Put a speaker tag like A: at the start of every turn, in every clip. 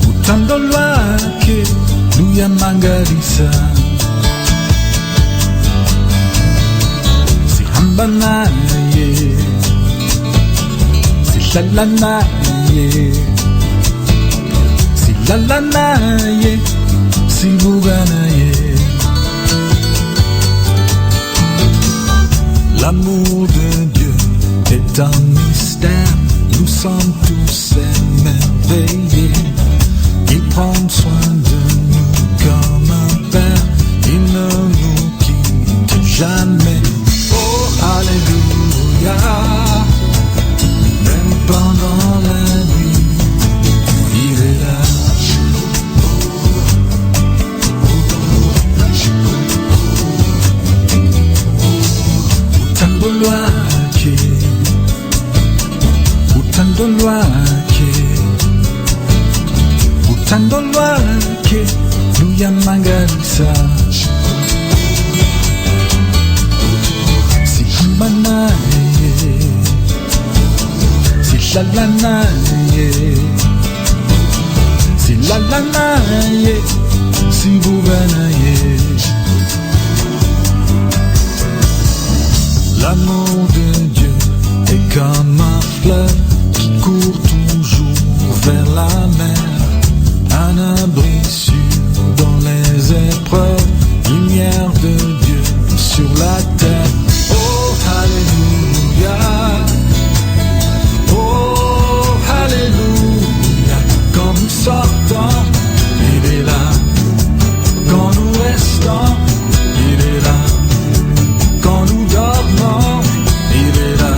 A: Utandolwake luyamangalisa sihamba naye sihlala naye silala naye sibuka naye. L'amour de Dieu est un mystère, nous sommes tous émerveillés. Il prend soin de nous comme un père, il ne nous quitte jamais. Oh, alléluia, même pendant la nuit, il est là. Utandolwake luyamangalisa sihamba naye sihlala naye silala naye sibuka naye. L'amour de Dieu est comme un fleuve qui court toujours vers la mer, un abri sûr dans les épreuves, lumière de Dieu sur la terre. Oh, alléluia, oh, alléluia, quand nous sortons, il est là, quand nous restons, il est là, quand nous dormons, il est là,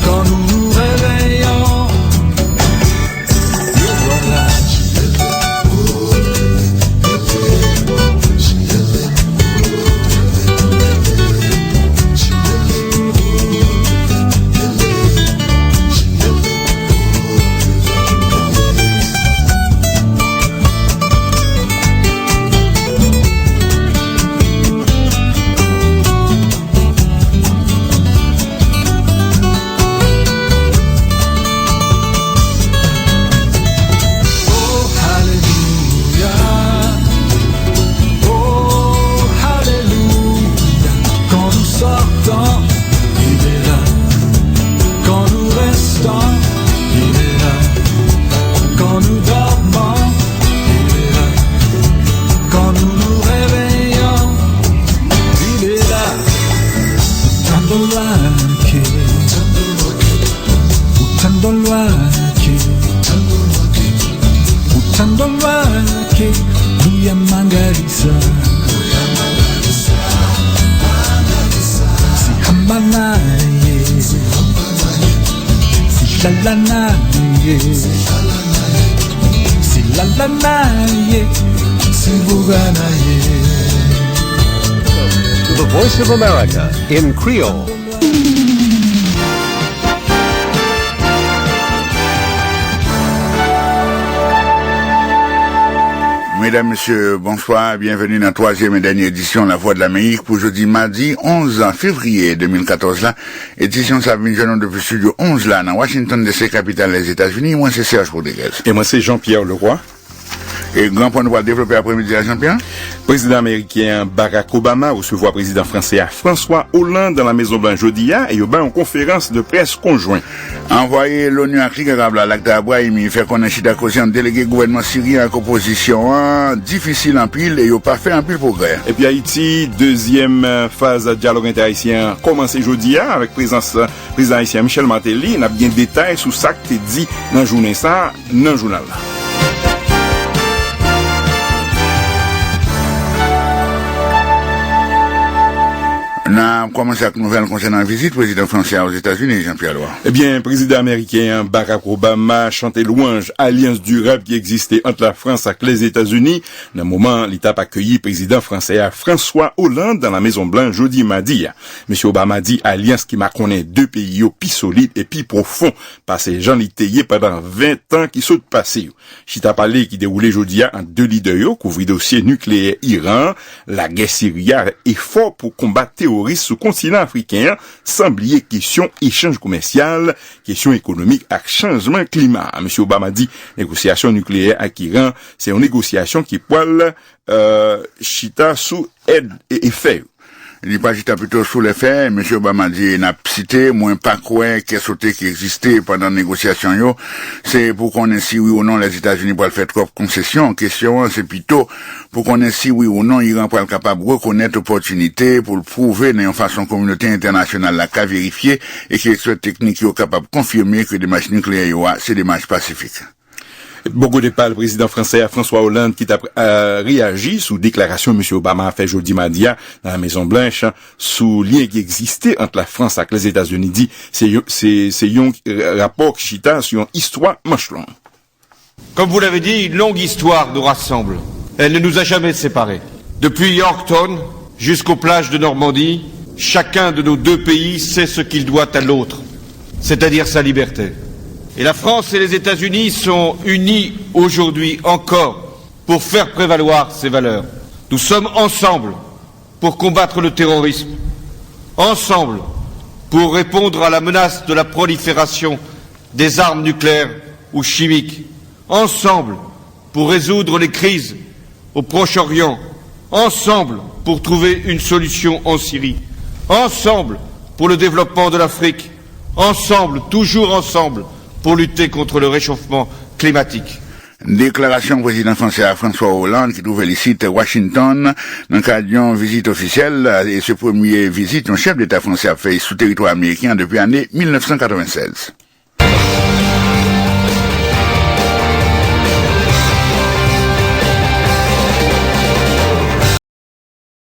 A: quand nous nous réveillons, le voilà. Utandolwake luyamangalisa sihamba naye sihlala naye silala naye sibuka naye.
B: The Voice of America in Creole.
C: Mesdames, Messieurs, bonsoir, bienvenue dans la troisième et dernière édition La Voix de l'Amérique pour jeudi mardi 11 février 2014 là. Édition ça vient jeune depuis studio 11 là, dans Washington DC, capitale des États-Unis. Moi c'est Serge Rodriguez.
D: Et moi c'est Jean-Pierre Leroy.
C: Et grand point de voir développer après-midi à Jean-Pierre.
D: Président américain Barack Obama recevoir président français François Hollande dans la Maison Blanche jeudi et il y a une conférence de presse conjointe.
C: Envoyé l'ONU Afrique arable à l'acte Abrahimi fait qu'on a chita cause en délégué gouvernement syrien en composition difficile en pile et il a pas fait un pile progrès.
D: Et puis Haïti, deuxième phase de dialogue interhaïtien commencé jeudi avec présence président haïtien Michel Martelly. On a bien détails sur ça que dit dans la journée ça, dans le journal là.
C: On a commencé avec une nouvelle concernant la visite du président français aux États-Unis, Jean-Pierre Loire.
D: Eh bien, président américain Barack Obama chantait louange alliance durable qui existait entre la France et les États-Unis. Dans le moment, l'État a accueilli président français François Hollande dans la Maison Blanche jeudi mardi. Monsieur Obama dit alliance qui m'a connaît deux pays au plus solide et plus profond par ces gens litéiers pendant 20 ans qui sont passés. Chita parlé qui déroulait jeudi en deux leaders couvrir dossier nucléaire Iran, la guerre syrienne et fort pour combattre terrorisme terroristes sous continent africain, sans oublier question échange commercial, question économique et changement climat. Monsieur Obama dit, négociation nucléaire à Iran, c'est une négociation qui poil, chita sous aide et effet.
C: Il pas juste plutôt sous les faits. M. Obama dit, n'a cité, moins pas quoi, qu'est-ce qui existait pendant la négociation, yo. C'est pour qu'on ait si oui ou non les États-Unis pour le faire trop concession. Question, c'est plutôt pour qu'on ait si oui ou non Iran pour être capable de reconnaître l'opportunité pour le prouver d'une façon communauté internationale la cas vérifier et que l'expert technique est capable de confirmer que des matchs nucléaires, c'est des matchs pacifiques.
D: Beaucoup de pas, le président français François Hollande qui a réagi sous déclaration M. Obama a fait jeudi mardi dans la Maison Blanche sous lien qui existait entre la France et les États-Unis dit c'est un rapport qui chita sur une histoire manche longue.
E: Comme vous l'avez dit, une longue histoire nous rassemble. Elle ne nous a jamais séparés. Depuis Yorktown jusqu'aux plages de Normandie, chacun de nos deux pays sait ce qu'il doit à l'autre, c'est-à-dire sa liberté. Et la France et les États-Unis sont unis aujourd'hui encore pour faire prévaloir ces valeurs. Nous sommes ensemble pour combattre le terrorisme, ensemble pour répondre à la menace de la prolifération des armes nucléaires ou chimiques, ensemble pour résoudre les crises au Proche-Orient, ensemble pour trouver une solution en Syrie, ensemble pour le développement de l'Afrique, ensemble, toujours ensemble, pour lutter contre le réchauffement climatique.
C: Déclaration président français François Hollande qui trouve le site Washington dans le cadre d'une visite officielle et ce premier visite, un chef d'État français a fait sous territoire américain depuis l'année 1996.